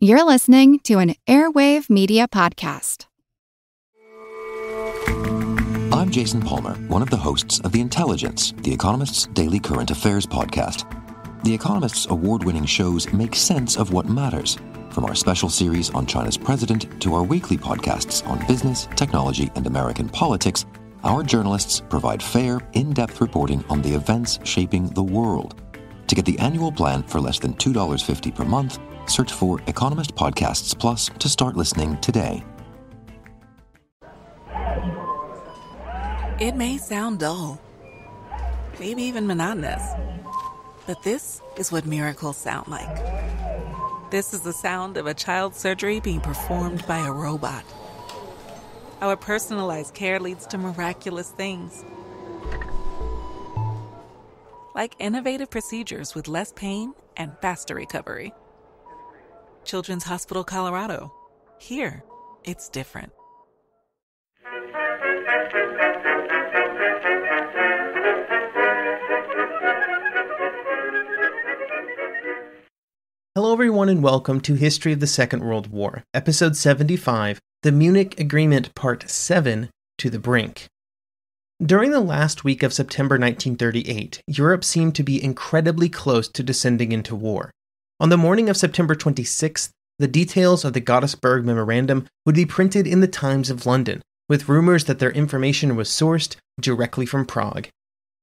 You're listening to an Airwave Media Podcast. I'm Jason Palmer, one of the hosts of The Intelligence, The Economist's daily current affairs podcast. The Economist's award-winning shows make sense of what matters, from our special series on China's president to our weekly podcasts on business, technology, and American politics. Our journalists provide fair, in-depth reporting on the events shaping the world. To get the annual plan for less than $2.50 per month, search for Economist Podcasts Plus to start listening today. It may sound dull, maybe even monotonous, but this is what miracles sound like. This is the sound of a child's surgery being performed by a robot. Our personalized care leads to miraculous things. Like innovative procedures with less pain and faster recovery. Children's Hospital Colorado. Here, it's different. Hello everyone and welcome to History of the Second World War, Episode 75, The Munich Agreement Part 7, To the Brink. During the last week of September 1938, Europe seemed to be incredibly close to descending into war. On the morning of September 26th, the details of the Godesberg Memorandum would be printed in the Times of London, with rumors that their information was sourced directly from Prague.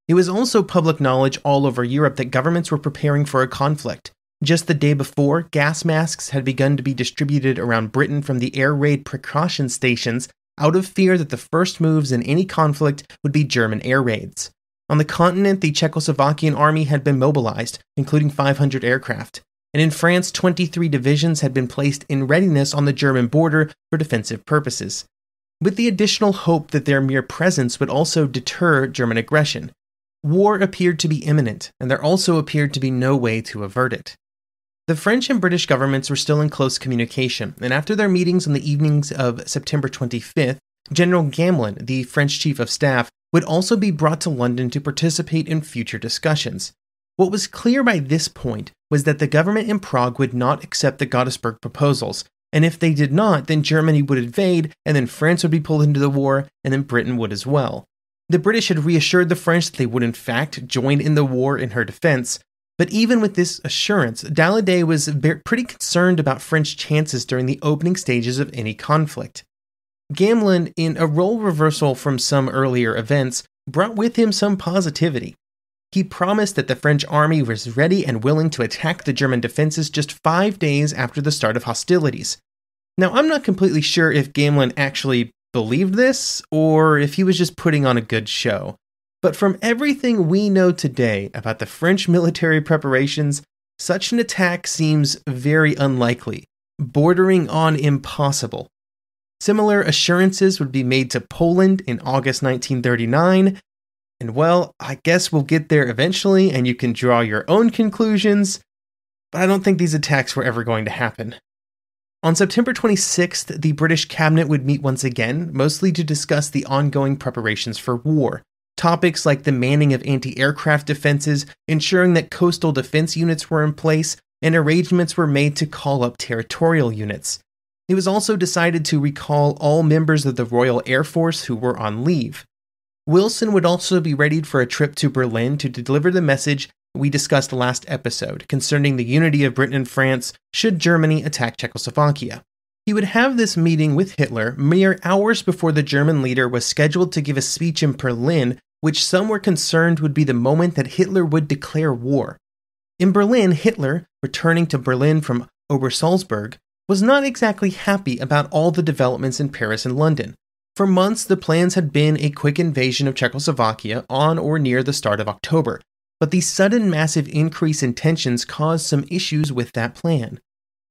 It was also public knowledge all over Europe that governments were preparing for a conflict. Just the day before, gas masks had begun to be distributed around Britain from the air raid precaution stations out of fear that the first moves in any conflict would be German air raids. On the continent, the Czechoslovakian army had been mobilized, including 500 aircraft. And in France, 23 divisions had been placed in readiness on the German border for defensive purposes, with the additional hope that their mere presence would also deter German aggression. War appeared to be imminent, and there also appeared to be no way to avert it. The French and British governments were still in close communication, and after their meetings on the evenings of September 25th, General Gamelin, the French Chief of Staff, would also be brought to London to participate in future discussions. What was clear by this point was that the government in Prague would not accept the Godesberg proposals, and if they did not, then Germany would invade, and then France would be pulled into the war, and then Britain would as well. The British had reassured the French that they would in fact join in the war in her defense, but even with this assurance, Daladier was pretty concerned about French chances during the opening stages of any conflict. Gamelin, in a role reversal from some earlier events, brought with him some positivity. He promised that the French army was ready and willing to attack the German defenses just 5 days after the start of hostilities. Now, I'm not completely sure if Gamelin actually believed this, or if he was just putting on a good show. But from everything we know today about the French military preparations, such an attack seems very unlikely, bordering on impossible. Similar assurances would be made to Poland in August 1939, and well, I guess we'll get there eventually and you can draw your own conclusions, but I don't think these attacks were ever going to happen. On September 26th, the British cabinet would meet once again, mostly to discuss the ongoing preparations for war. Topics like the manning of anti-aircraft defenses, ensuring that coastal defense units were in place, and arrangements were made to call up territorial units. It was also decided to recall all members of the Royal Air Force who were on leave. Wilson would also be readied for a trip to Berlin to deliver the message we discussed last episode concerning the unity of Britain and France should Germany attack Czechoslovakia. He would have this meeting with Hitler mere hours before the German leader was scheduled to give a speech in Berlin, which some were concerned would be the moment that Hitler would declare war. In Berlin, Hitler, returning to Berlin from Obersalzberg, was not exactly happy about all the developments in Paris and London. For months, the plans had been a quick invasion of Czechoslovakia on or near the start of October, but the sudden massive increase in tensions caused some issues with that plan.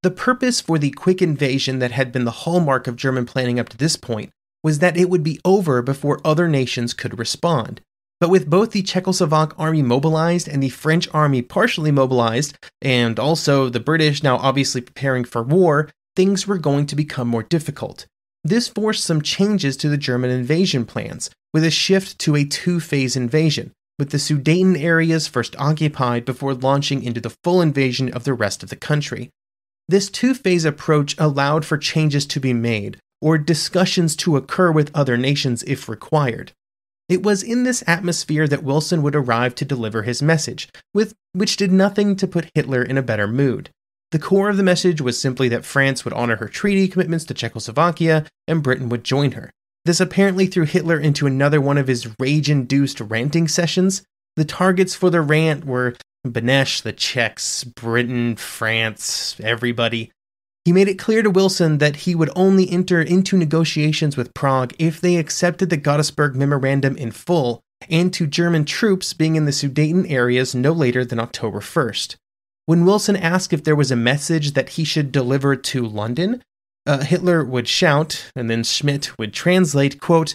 The purpose for the quick invasion that had been the hallmark of German planning up to this point was that it would be over before other nations could respond. But with both the Czechoslovak army mobilized and the French army partially mobilized, and also the British now obviously preparing for war, things were going to become more difficult. This forced some changes to the German invasion plans, with a shift to a two-phase invasion, with the Sudeten areas first occupied before launching into the full invasion of the rest of the country. This two-phase approach allowed for changes to be made, or discussions to occur with other nations if required. It was in this atmosphere that Wilson would arrive to deliver his message, which did nothing to put Hitler in a better mood. The core of the message was simply that France would honor her treaty commitments to Czechoslovakia, and Britain would join her. This apparently threw Hitler into another one of his rage-induced ranting sessions. The targets for the rant were Beneš, the Czechs, Britain, France, everybody. He made it clear to Wilson that he would only enter into negotiations with Prague if they accepted the Godesberg Memorandum in full, and to German troops being in the Sudeten areas no later than October 1st. When Wilson asked if there was a message that he should deliver to London, Hitler would shout, and then Schmidt would translate, quote,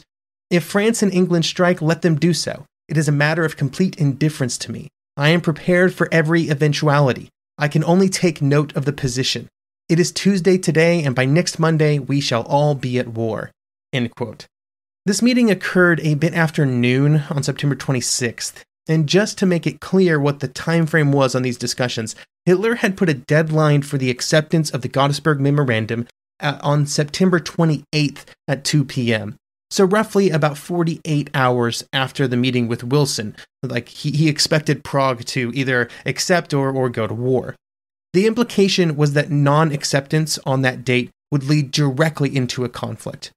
"If France and England strike, let them do so. It is a matter of complete indifference to me. I am prepared for every eventuality. I can only take note of the position. It is Tuesday today, and by next Monday we shall all be at war." End quote. This meeting occurred a bit after noon on September 26th, and just to make it clear what the time frame was on these discussions, Hitler had put a deadline for the acceptance of the Godesberg Memorandum on September 28th at 2 p.m. So roughly about 48 hours after the meeting with Wilson, like he expected Prague to either accept or go to war. The implication was that non-acceptance on that date would lead directly into a conflict.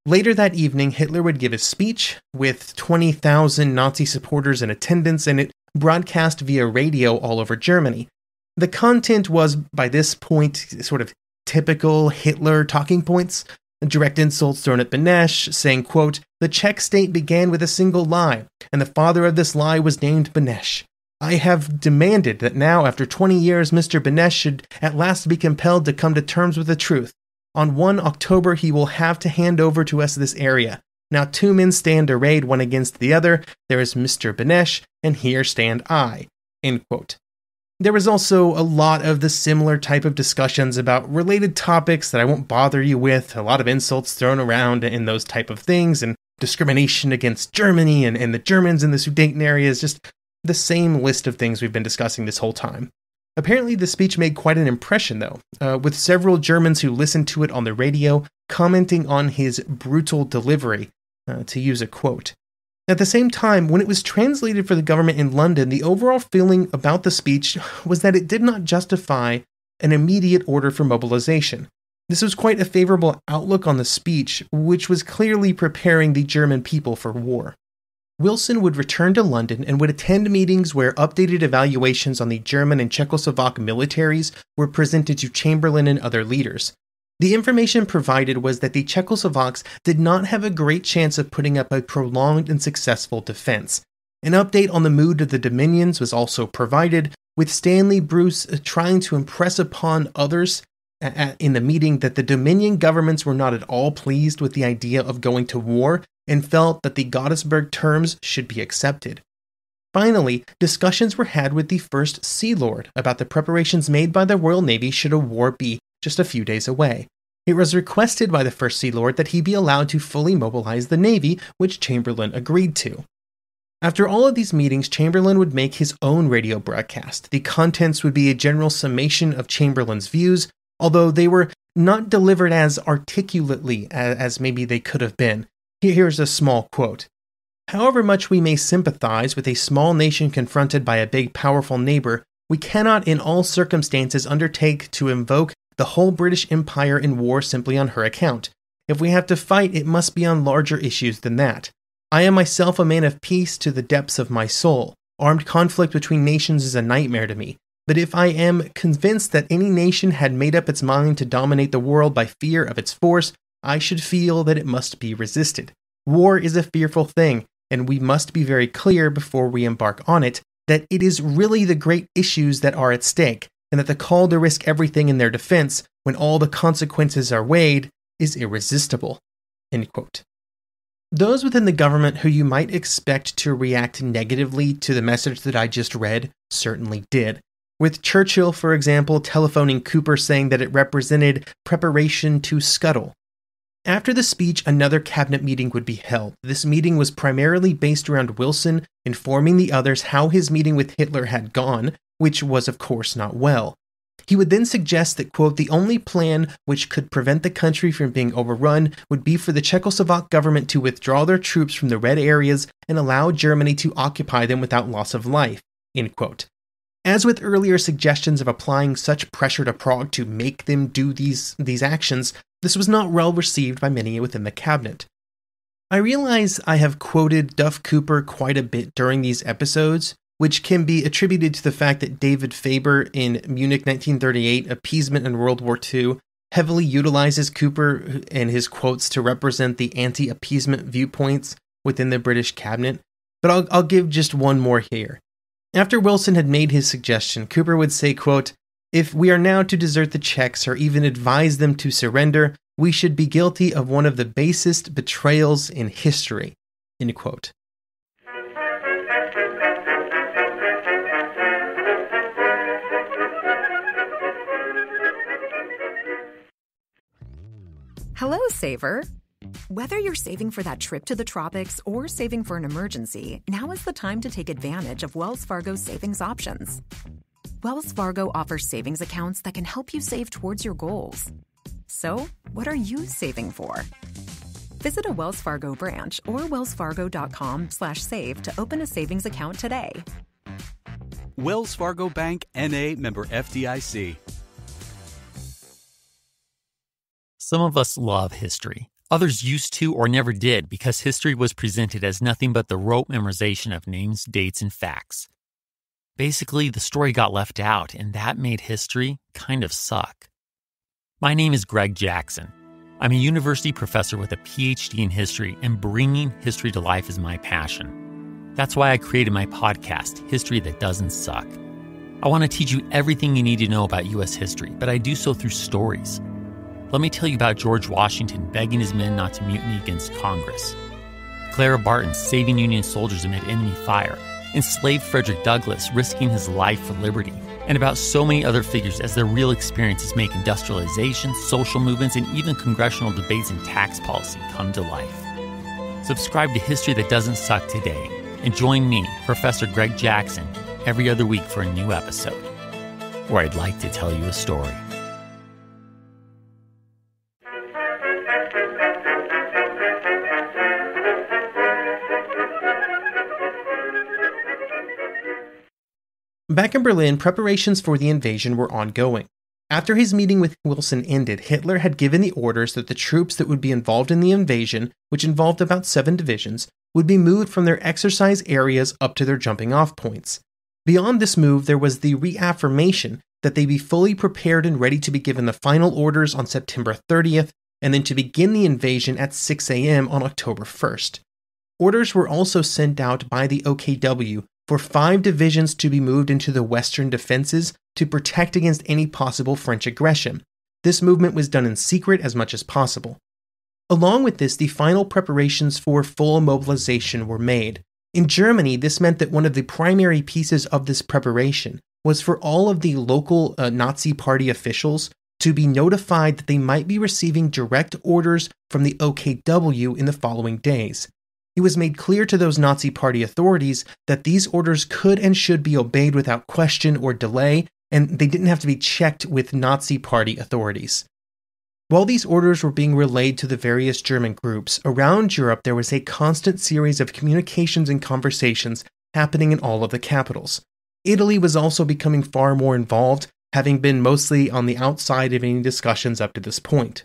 Later that evening, Hitler would give a speech with 20,000 Nazi supporters in attendance, and it broadcast via radio all over Germany. The content was, by this point, sort of typical Hitler talking points. Direct insults thrown at Beneš, saying, quote, "The Czech state began with a single lie, and the father of this lie was named Beneš. I have demanded that now, after 20 years, Mr. Beneš should at last be compelled to come to terms with the truth. On 1 October, he will have to hand over to us this area. Now 2 men stand arrayed one against the other. There is Mr. Beneš, and here stand I." End quote. There was also a lot of the similar type of discussions about related topics that I won't bother you with, a lot of insults thrown around in those type of things, and discrimination against Germany and the Germans in the Sudeten areas, just the same list of things we've been discussing this whole time. Apparently the speech made quite an impression though, with several Germans who listened to it on the radio commenting on his brutal delivery, to use a quote. At the same time, when it was translated for the government in London, the overall feeling about the speech was that it did not justify an immediate order for mobilization. This was quite a favorable outlook on the speech, which was clearly preparing the German people for war. Wilson would return to London and would attend meetings where updated evaluations on the German and Czechoslovak militaries were presented to Chamberlain and other leaders. The information provided was that the Czechoslovaks did not have a great chance of putting up a prolonged and successful defense. An update on the mood of the Dominions was also provided, with Stanley Bruce trying to impress upon others in the meeting that the Dominion governments were not at all pleased with the idea of going to war and felt that the Godesberg terms should be accepted. Finally, discussions were had with the First Sea Lord about the preparations made by the Royal Navy should a war be just a few days away. It was requested by the First Sea Lord that he be allowed to fully mobilize the Navy, which Chamberlain agreed to. After all of these meetings, Chamberlain would make his own radio broadcast. The contents would be a general summation of Chamberlain's views, although they were not delivered as articulately as maybe they could have been. Here's a small quote. "However much we may sympathize with a small nation confronted by a big, powerful neighbor, we cannot in all circumstances undertake to invoke the whole British Empire in war simply on her account. If we have to fight, it must be on larger issues than that. I am myself a man of peace to the depths of my soul. Armed conflict between nations is a nightmare to me. But if I am convinced that any nation had made up its mind to dominate the world by fear of its force, I should feel that it must be resisted. War is a fearful thing, and we must be very clear before we embark on it that it is really the great issues that are at stake, and that the call to risk everything in their defense, when all the consequences are weighed, is irresistible." End quote. Those within the government who you might expect to react negatively to the message that I just read certainly did, with Churchill, for example, telephoning Cooper saying that it represented preparation to scuttle. After the speech, another cabinet meeting would be held. This meeting was primarily based around Wilson informing the others how his meeting with Hitler had gone, which was of course not well. He would then suggest that, quote, the only plan which could prevent the country from being overrun would be for the Czechoslovak government to withdraw their troops from the red areas and allow Germany to occupy them without loss of life, end quote. As with earlier suggestions of applying such pressure to Prague to make them do these actions, this was not well received by many within the cabinet. I realize I have quoted Duff Cooper quite a bit during these episodes, which can be attributed to the fact that David Faber in Munich 1938, Appeasement in World War II, heavily utilizes Cooper and his quotes to represent the anti-appeasement viewpoints within the British cabinet, but I'll give just one more here. After Wilson had made his suggestion, Cooper would say, quote, if we are now to desert the Czechs or even advise them to surrender, we should be guilty of one of the basest betrayals in history, end quote. Hello, Saver. Whether you're saving for that trip to the tropics or saving for an emergency, now is the time to take advantage of Wells Fargo's savings options. Wells Fargo offers savings accounts that can help you save towards your goals. So, what are you saving for? Visit a Wells Fargo branch or wellsfargo.com/save to open a savings account today. Wells Fargo Bank, N.A., member FDIC. Some of us love history. Others used to or never did because history was presented as nothing but the rote memorization of names, dates, and facts. Basically, the story got left out, and that made history kind of suck. My name is Greg Jackson. I'm a university professor with a PhD in history, and bringing history to life is my passion. That's why I created my podcast, History That Doesn't Suck. I want to teach you everything you need to know about U.S. history, but I do so through stories. Let me tell you about George Washington begging his men not to mutiny against Congress, Clara Barton saving Union soldiers amid enemy fire, enslaved Frederick Douglass risking his life for liberty, and about so many other figures as their real experiences make industrialization, social movements, and even congressional debates and tax policy come to life. Subscribe to History That Doesn't Suck today, and join me, Professor Greg Jackson, every other week for a new episode, where I'd like to tell you a story. Back in Berlin, preparations for the invasion were ongoing. After his meeting with Wilson ended, Hitler had given the orders that the troops that would be involved in the invasion, which involved about 7 divisions, would be moved from their exercise areas up to their jumping-off points. Beyond this move, there was the reaffirmation that they be fully prepared and ready to be given the final orders on September 30th, and then to begin the invasion at 6 a.m. on October 1st. Orders were also sent out by the OKW for 5 divisions to be moved into the western defenses to protect against any possible French aggression. This movement was done in secret as much as possible. Along with this, the final preparations for full mobilization were made. In Germany, this meant that one of the primary pieces of this preparation was for all of the local Nazi Party officials to be notified that they might be receiving direct orders from the OKW in the following days. It was made clear to those Nazi Party authorities that these orders could and should be obeyed without question or delay, and they didn't have to be checked with Nazi Party authorities. While these orders were being relayed to the various German groups, around Europe there was a constant series of communications and conversations happening in all of the capitals. Italy was also becoming far more involved, having been mostly on the outside of any discussions up to this point.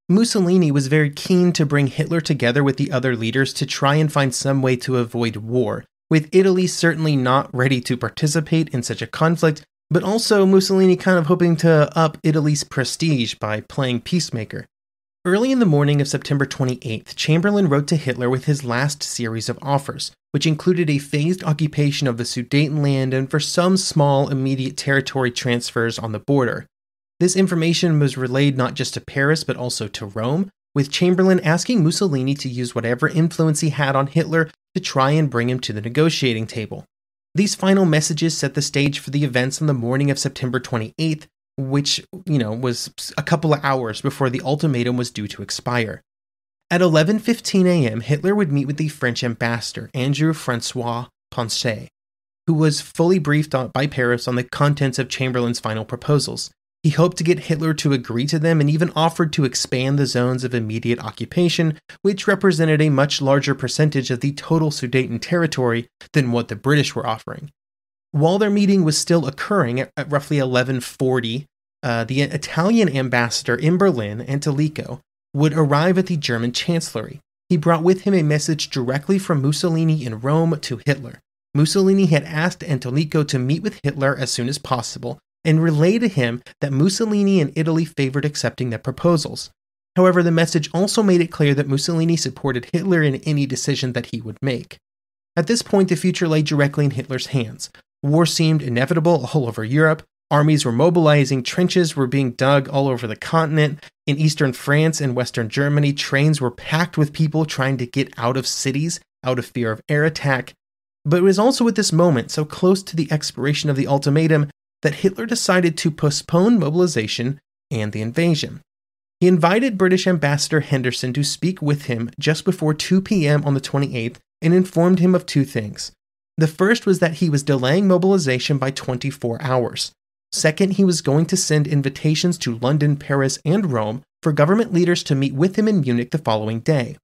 Mussolini was very keen to bring Hitler together with the other leaders to try and find some way to avoid war, with Italy certainly not ready to participate in such a conflict, but also Mussolini kind of hoping to up Italy's prestige by playing peacemaker. Early in the morning of September 28th, Chamberlain wrote to Hitler with his last series of offers, which included a phased occupation of the Sudetenland and for some small immediate territory transfers on the border. This information was relayed not just to Paris but also to Rome, with Chamberlain asking Mussolini to use whatever influence he had on Hitler to try and bring him to the negotiating table. These final messages set the stage for the events on the morning of September 28th, which, was a couple of hours before the ultimatum was due to expire. At 11:15 a.m., Hitler would meet with the French ambassador, Andrew-François Poncet, who was fully briefed by Paris on the contents of Chamberlain's final proposals. He hoped to get Hitler to agree to them and even offered to expand the zones of immediate occupation, which represented a much larger percentage of the total Sudeten territory than what the British were offering. While their meeting was still occurring at roughly 1140, the Italian ambassador in Berlin, Antolico, would arrive at the German chancellery. He brought with him a message directly from Mussolini in Rome to Hitler. Mussolini had asked Antolico to meet with Hitler as soon as possible, and relayed to him that Mussolini and Italy favored accepting their proposals. However, the message also made it clear that Mussolini supported Hitler in any decision that he would make. At this point, the future lay directly in Hitler's hands. War seemed inevitable all over Europe. Armies were mobilizing, trenches were being dug all over the continent. In eastern France and western Germany, trains were packed with people trying to get out of cities, out of fear of air attack. But it was also at this moment, so close to the expiration of the ultimatum, that Hitler decided to postpone mobilization and the invasion. He invited British Ambassador Henderson to speak with him just before 2 p.m. on the 28th and informed him of two things. The first was that he was delaying mobilization by 24 hours. Second, he was going to send invitations to London, Paris, and Rome for government leaders to meet with him in Munich the following day.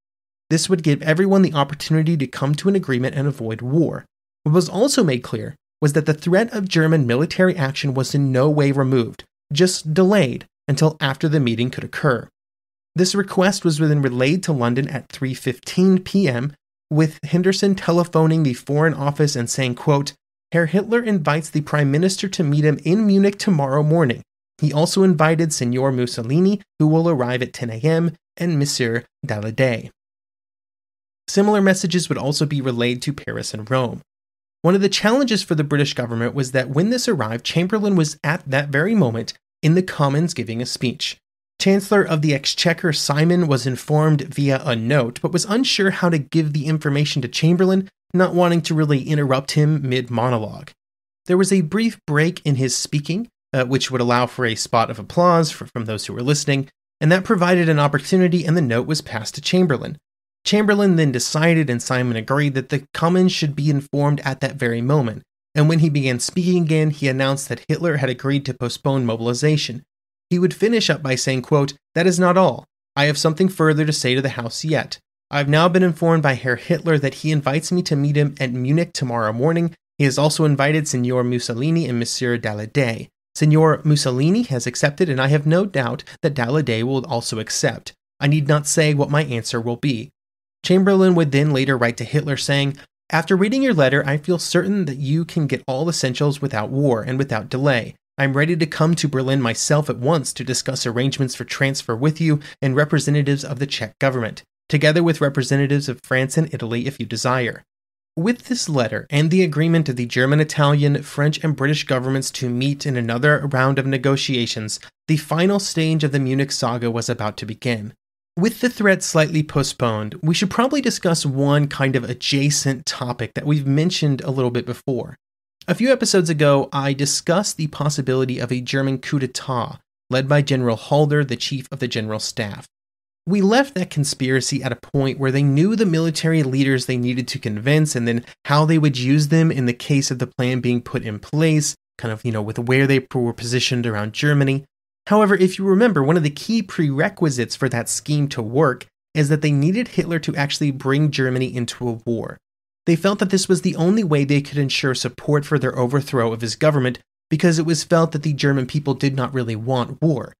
This would give everyone the opportunity to come to an agreement and avoid war. What was also made clear was that the threat of German military action was in no way removed, just delayed until after the meeting could occur. This request was then relayed to London at 3:15 p.m., with Henderson telephoning the Foreign Office and saying, quote, "Herr Hitler invites the Prime Minister to meet him in Munich tomorrow morning. He also invited Signor Mussolini, who will arrive at 10 a.m., and Monsieur Daladier." Similar messages would also be relayed to Paris and Rome. One of the challenges for the British government was that when this arrived, Chamberlain was at that very moment in the Commons giving a speech. Chancellor of the Exchequer Simon was informed via a note, but was unsure how to give the information to Chamberlain, not wanting to really interrupt him mid-monologue. There was a brief break in his speaking, which would allow for a spot of applause from those who were listening, and that provided an opportunity, and the note was passed to Chamberlain. Chamberlain then decided, and Simon agreed, that the Commons should be informed at that very moment, and when he began speaking again, he announced that Hitler had agreed to postpone mobilization. He would finish up by saying, quote, "That is not all. I have something further to say to the House yet. I have now been informed by Herr Hitler that he invites me to meet him at Munich tomorrow morning. He has also invited Signor Mussolini and Monsieur Daladier. Signor Mussolini has accepted, and I have no doubt that Daladier will also accept. I need not say what my answer will be." Chamberlain would then later write to Hitler saying, "After reading your letter, I feel certain that you can get all essentials without war and without delay. I am ready to come to Berlin myself at once to discuss arrangements for transfer with you and representatives of the Czech government, together with representatives of France and Italy if you desire." With this letter and the agreement of the German, Italian, French, and British governments to meet in another round of negotiations, the final stage of the Munich saga was about to begin. With the threat slightly postponed, we should probably discuss one kind of adjacent topic that we've mentioned a little bit before. A few episodes ago, I discussed the possibility of a German coup d'etat led by General Halder, the chief of the General Staff. We left that conspiracy at a point where they knew the military leaders they needed to convince and then how they would use them in the case of the plan being put in place, kind of, with where they were positioned around Germany. However, if you remember, one of the key prerequisites for that scheme to work is that they needed Hitler to actually bring Germany into a war. They felt that this was the only way they could ensure support for their overthrow of his government because it was felt that the German people did not really want war.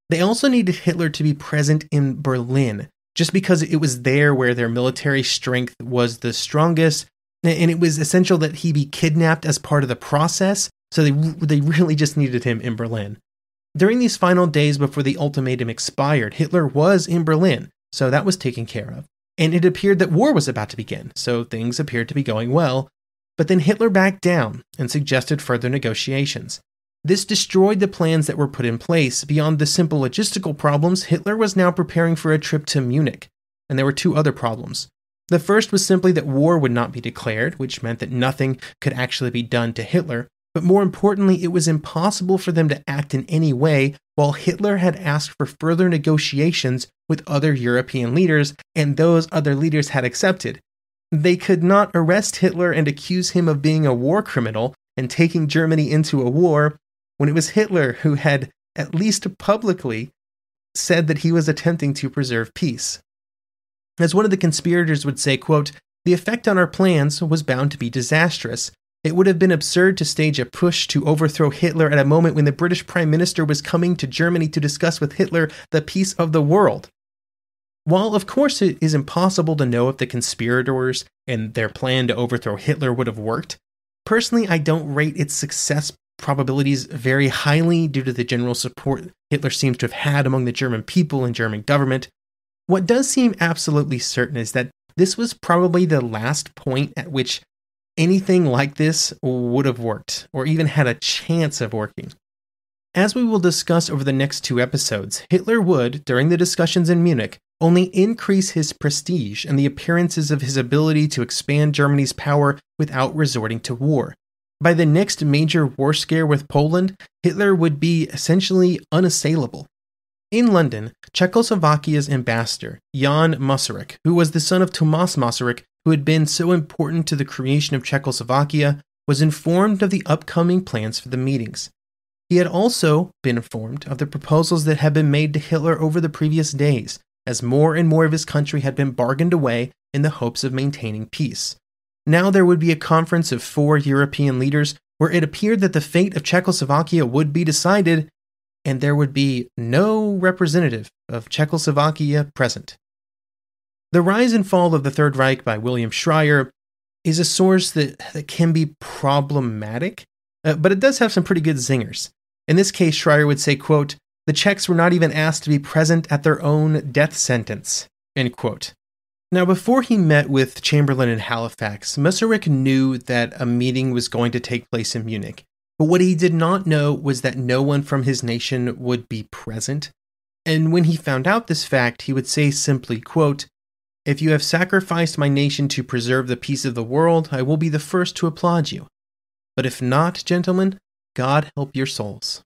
They also needed Hitler to be present in Berlin, just because it was there where their military strength was the strongest, and it was essential that he be kidnapped as part of the process, so they really just needed him in Berlin. During these final days before the ultimatum expired, Hitler was in Berlin, so that was taken care of. And it appeared that war was about to begin, so things appeared to be going well. But then Hitler backed down and suggested further negotiations. This destroyed the plans that were put in place. Beyond the simple logistical problems, Hitler was now preparing for a trip to Munich, and there were two other problems. The first was simply that war would not be declared, which meant that nothing could actually be done to Hitler. But more importantly, it was impossible for them to act in any way while Hitler had asked for further negotiations with other European leaders, and those other leaders had accepted. They could not arrest Hitler and accuse him of being a war criminal and taking Germany into a war when it was Hitler who had at least publicly, said that he was attempting to preserve peace. As one of the conspirators would say, quote, "The effect on our plans was bound to be disastrous. It would have been absurd to stage a push to overthrow Hitler at a moment when the British Prime Minister was coming to Germany to discuss with Hitler the peace of the world." While, of course, it is impossible to know if the conspirators and their plan to overthrow Hitler would have worked, personally, I don't rate its success probabilities very highly due to the general support Hitler seems to have had among the German people and German government. What does seem absolutely certain is that this was probably the last point at which anything like this would have worked, or even had a chance of working. As we will discuss over the next 2 episodes, Hitler would, during the discussions in Munich, only increase his prestige and the appearances of his ability to expand Germany's power without resorting to war. By the next major war scare with Poland, Hitler would be essentially unassailable. In London, Czechoslovakia's ambassador, Jan Masaryk, who was the son of Tomas Masaryk, who had been so important to the creation of Czechoslovakia, was informed of the upcoming plans for the meetings. He had also been informed of the proposals that had been made to Hitler over the previous days, as more and more of his country had been bargained away in the hopes of maintaining peace. Now there would be a conference of 4 European leaders where it appeared that the fate of Czechoslovakia would be decided, and there would be no representative of Czechoslovakia present. The Rise and Fall of the Third Reich by William Schreier is a source that can be problematic, but it does have some pretty good zingers. In this case, Schreier would say, quote, "The Czechs were not even asked to be present at their own death sentence," end quote. Now, before he met with Chamberlain in Halifax, Masaryk knew that a meeting was going to take place in Munich. But what he did not know was that no one from his nation would be present. And when he found out this fact, he would say simply, quote, "If you have sacrificed my nation to preserve the peace of the world, I will be the first to applaud you. But if not, gentlemen, God help your souls."